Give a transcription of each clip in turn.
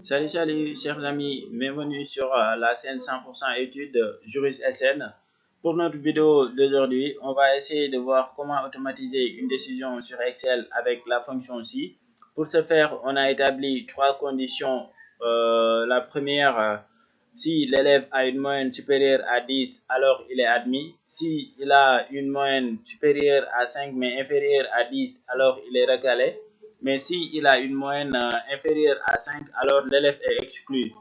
Salut, chers amis, bienvenue sur la chaîne 100% études Juris SN. Pour notre vidéo d'aujourd'hui, on va essayer de voir comment automatiser une décision sur Excel avec la fonction si. Pour ce faire, on a établi trois conditions. La première, si l'élève a une moyenne supérieure à 10, alors il est admis. Si il a une moyenne supérieure à 5 mais inférieure à 10, alors il est recalé. Mais s'il a une moyenne inférieure à 5, alors l'élève est exclu.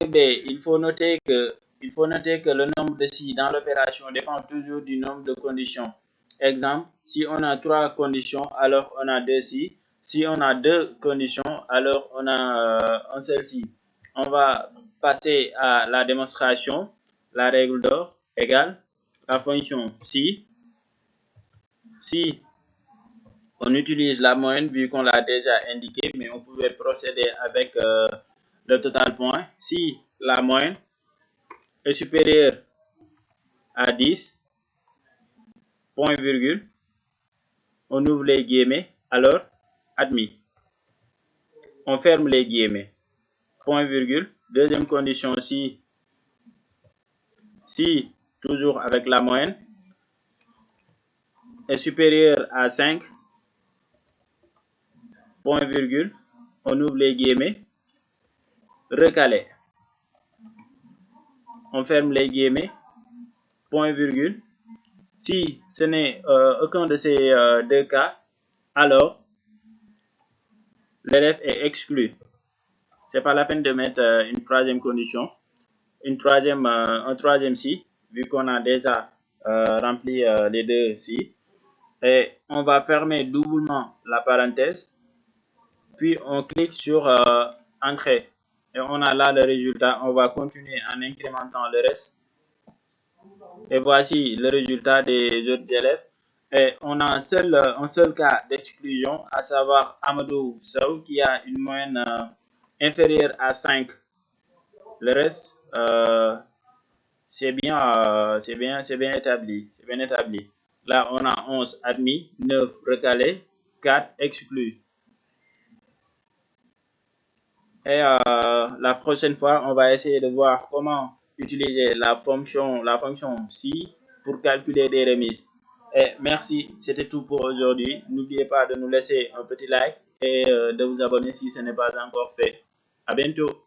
Et B, il faut noter que le nombre de si dans l'opération dépend toujours du nombre de conditions. Exemple, si on a 3 conditions, alors on a 2 si. Si on a 2 conditions, alors on a un seul si. On va passer à la démonstration. La règle d'or égale la fonction si. Si on utilise la moyenne vu qu'on l'a déjà indiqué, mais on pouvait procéder avec le total point. Si la moyenne est supérieure à 10, point virgule, on ouvre les guillemets, alors admis. On ferme les guillemets, point virgule. Deuxième condition, si toujours avec la moyenne, est supérieure à 5, point virgule, on ouvre les guillemets, recalé. On ferme les guillemets, point virgule. Si ce n'est aucun de ces deux cas, alors l'élève est exclu. C'est pas la peine de mettre une troisième condition, un troisième si, vu qu'on a déjà rempli les deux si. Et on va fermer doublement la parenthèse, puis on clique sur Entrée. Et on a là le résultat. On va continuer en incrémentant le reste. Et voici le résultat des autres élèves. Et on a un seul cas d'exclusion, à savoir Amadou Sow qui a une moyenne inférieure à 5. Le reste, c'est bien établi. Là, on a 11 admis, 9 recalés, 4 exclus. Et la prochaine fois, on va essayer de voir comment utiliser la fonction si pour calculer des remises. Et merci, c'était tout pour aujourd'hui. N'oubliez pas de nous laisser un petit like et de vous abonner si ce n'est pas encore fait. À bientôt.